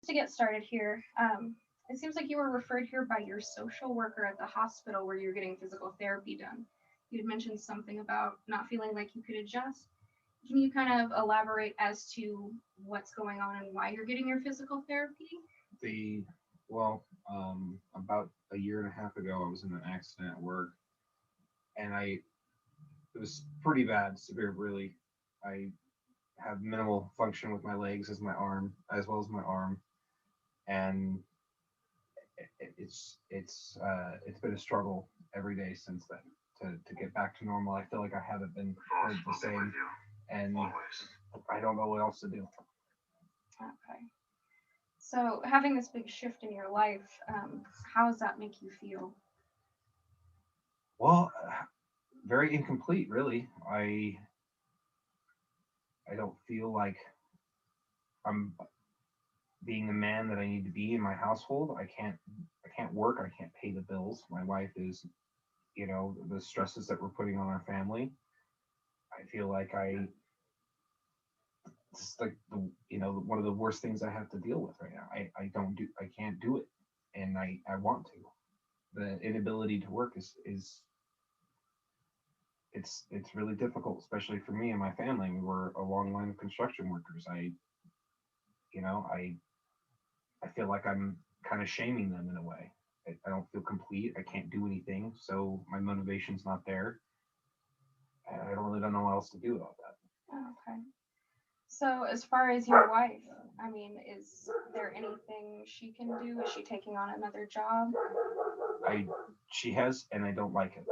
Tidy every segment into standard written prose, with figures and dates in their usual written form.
To get started here, it seems like you were referred here by your social worker at the hospital where you're getting physical therapy done. You had mentioned something about not feeling like you could adjust. Can you kind of elaborate as to what's going on and why you're getting your physical therapy? The About a year and a half ago, I was in an accident at work, and it was pretty bad, severe, really. I have minimal function with my legs as well as my arm, and it's been a struggle every day since then to get back to normal. I feel like I haven't been quite the same, and I don't know what else to do. Okay. So, having this big shift in your life, how does that make you feel? Well, very incomplete, really. I don't feel like I'm being the man that I need to be in my household. I can't work. I can't pay the bills. My wife is, the stresses that we're putting on our family. I feel like it's like one of the worst things I have to deal with right now. I can't do it, and I want to. The inability to work is it's really difficult, especially for me and my family. We were a long line of construction workers. I feel like I'm kind of shaming them in a way. I don't feel complete. I can't do anything, so my motivation's not there. And I don't know what else to do about that. Okay. So, as far as your wife, I mean, is there anything she can do? Is she taking on another job? I She has, and I don't like it.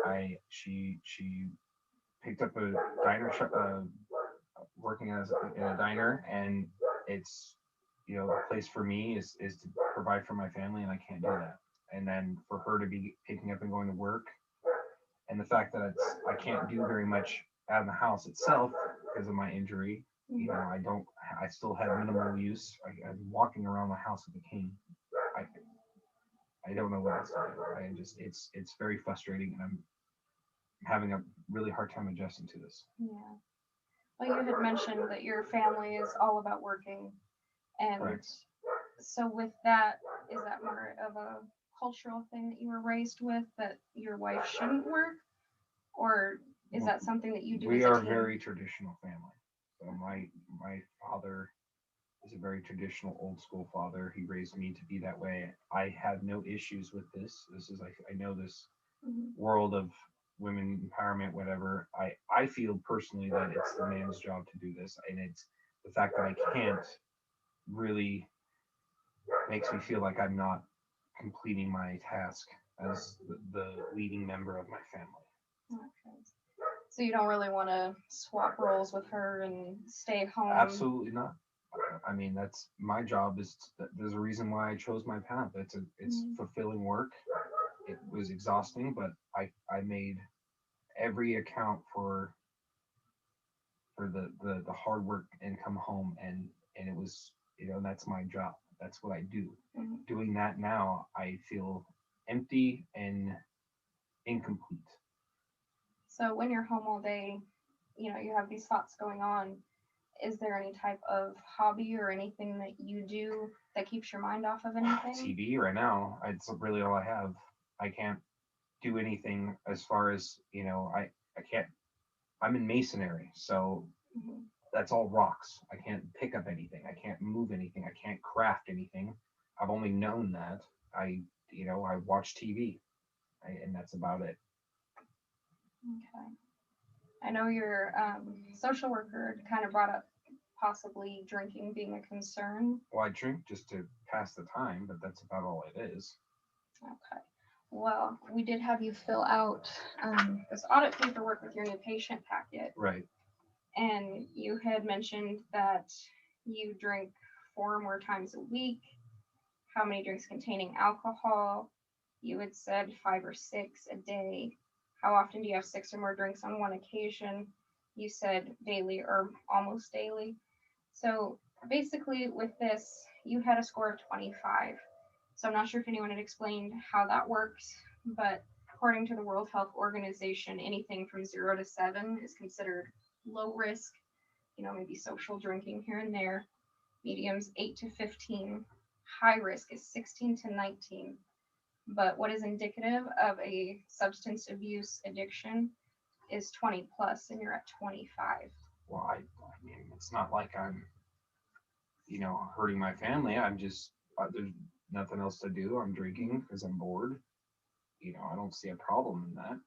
I she picked up a working in a diner, and it's the place for me is to provide for my family, and I can't do that. And then for her to be picking up and going to work, and the fact that I can't do very much out of the house itself because of my injury. I still have minimal use. I'm walking around the house with a cane. I don't know what else to do. It's very frustrating, and I'm having a really hard time adjusting to this. Yeah. Well, you had mentioned that your family is all about working, and Correct. so with that, is that more of a cultural thing that you were raised with that your wife shouldn't work, or is Well, that something that you do we as a are a team? very traditional family. So my father is a very traditional old school father. He raised me to be that way. I have no issues with this. This is like I know this Hmm. world of women empowerment, whatever. I feel personally that it's the man's job to do this, and it's the fact that I can't really makes me feel like I'm not completing my task as the leading member of my family. Okay. So you don't really want to swap roles with her and stay home. Absolutely not. I mean, that's my job. There's a reason why I chose my path. It's Mhm. fulfilling work. It was exhausting, but I made every account for the hard work and come home, and it was that's my job. That's what I do. Mhm. Doing that now, I feel empty and incomplete. So when you're home all day, you have these thoughts going on. Is there any type of hobby or anything that you do that keeps your mind off of anything? TV right now, it's really all I have. I can't do anything as far as I can't. I'm in masonry, so Hmm. that's all rocks. I can't pick up anything. I can't move anything. I can't craft anything. I've only known that. I watch TV, and that's about it. Okay. I know your social worker kind of brought up possibly drinking being a concern. Well, I drink just to pass the time, but that's about all it is. Okay. Well, we did have you fill out this audit paperwork with your new patient packet, Right. and you had mentioned that you drink four or more times a week. How many drinks containing alcohol? You had said five or six a day. How often do you have six or more drinks on one occasion? You said daily or almost daily. So basically, with this, you had a score of 25. So I'm not sure if anyone had explained how that works, but according to the World Health Organization, anything from 0 to 7 is considered low risk, maybe social drinking here and there. medium's 8 to 15, high risk is 16 to 19. But what is indicative of a substance abuse addiction is 20 plus, and you're at 25. Well, I mean, it's not like I'm, hurting my family. I'm just, there's nothing else to do. I'm drinking because I'm bored. I don't see a problem in that.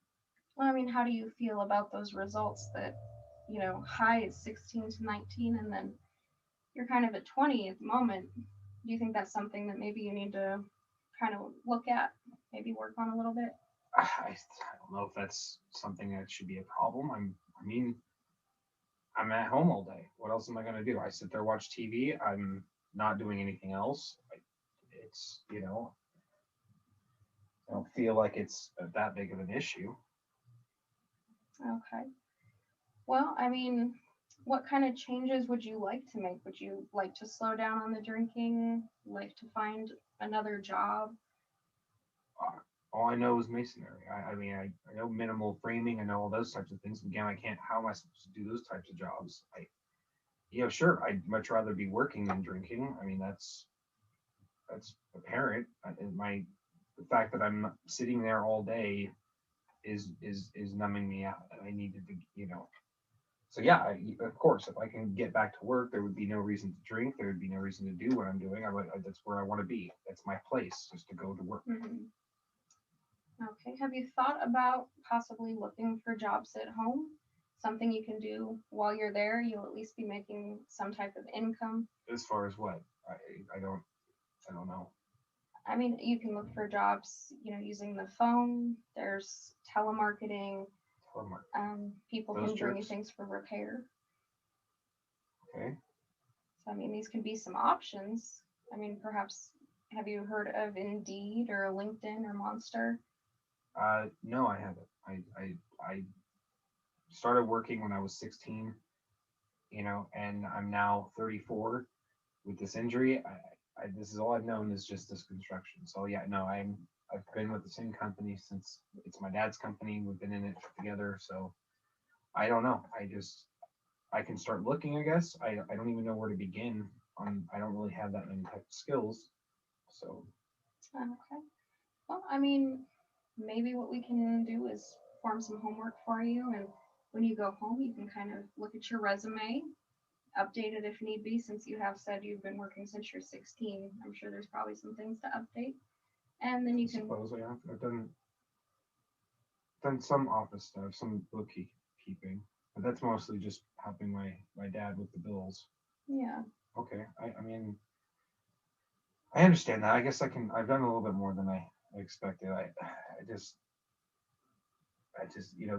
Well, I mean, how do you feel about those results that, high is 16 to 19, and then you're kind of at 20 at the moment? Do you think that's something that maybe you need to kind of look at, maybe work on a little bit? I don't know if that's something that should be a problem. I mean, I'm at home all day. What else am I going to do? I sit there, watch TV. I'm not doing anything else. It's, I don't feel like it's that big of an issue. Okay. Well, I mean, what kind of changes would you like to make? Would you like to slow down on the drinking? Like to find another job? All I know is masonry. I mean, I know minimal framing. I know all those types of things. Again, I can't. How am I supposed to do those types of jobs? Sure. I'd much rather be working than drinking. I mean, that's apparent. The fact that I'm sitting there all day is numbing me out. I needed to, So yeah, of course, if I can get back to work, there would be no reason to drink. There would be no reason to do what I'm doing. That's where I want to be. That's my place, just to go to work. Mm-hmm. Okay. Have you thought about possibly looking for jobs at home? Something you can do while you're there. You'll at least be making some type of income. As far as what? I don't know. I mean, you can look for jobs, using the phone. There's telemarketing. People Those can bring you jerks. things for repair. Okay. So, I mean, these can be some options. I mean, perhaps, have you heard of Indeed or LinkedIn or Monster? No, I haven't. I started working when I was 16, and I'm now 34 with this injury. This is all I've known is just this construction. So yeah, no, I've been with the same company since it's my dad's company. We've been in it together. So I don't know. I can start looking, I guess. I don't even know where to begin I don't really have that many type of skills. So Okay. Well, I mean, maybe what we can do is form some homework for you. And when you go home, you can kind of look at your resume, update it if need be, since you have said you've been working since you're 16. I'm sure there's probably some things to update. And then you I can, suppose I've done some office stuff, some bookkeeping, but that's mostly just helping my dad with the bills. yeah. Okay, I mean, I understand that. I guess I've done a little bit more than I expected. I just,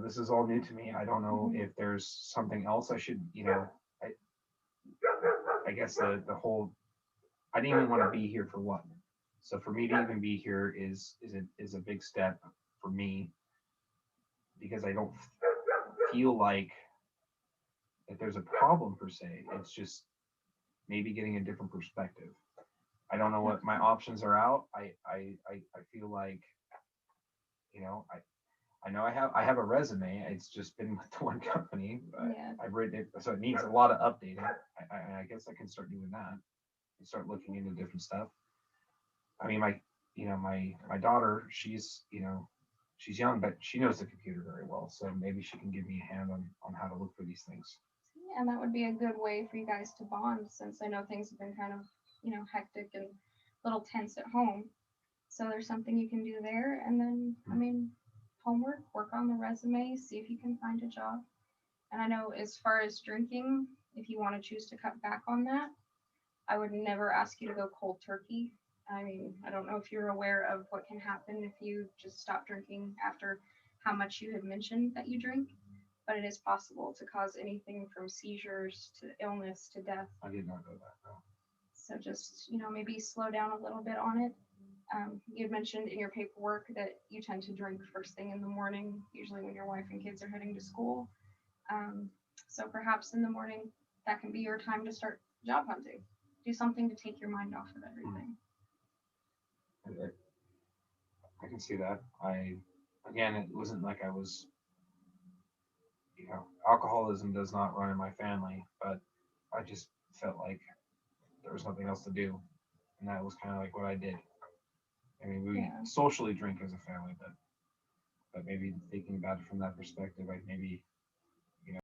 this is all new to me. I don't know if there's something else I should, I guess the whole, I didn't even want to be here for one. So for me to even be here is a big step for me, because I don't feel like that there's a problem per se. It's just maybe getting a different perspective. I don't know what my options are out. I feel like, I know I have a resume. It's just been with one company. Yeah. I've written it, so it needs a lot of updating. I guess I can start doing that and start looking into different stuff. I mean, my daughter, she's young, but she knows the computer very well. So maybe she can give me a hand on how to look for these things. Yeah, and that would be a good way for you guys to bond, since I know things have been kind of, hectic and a little tense at home. So there's something you can do there. And then, I mean, homework, work on the resume, see if you can find a job. And I know as far as drinking, if you want to choose to cut back on that, I would never ask you to go cold turkey. I mean, I don't know if you're aware of what can happen if you just stop drinking after how much you had mentioned that you drink, but it is possible to cause anything from seizures to illness to death. I did not know that. No. So just, maybe slow down a little bit on it. You had mentioned in your paperwork that you tend to drink first thing in the morning, usually when your wife and kids are heading to school. So perhaps in the morning, that can be your time to start job hunting. Do something to take your mind off of everything. I can see that. Again, it wasn't like I was, alcoholism does not run in my family, but I just felt like there was nothing else to do, and that was kind of like what I did. I mean, we Yeah. socially drink as a family, but maybe thinking about it from that perspective, like maybe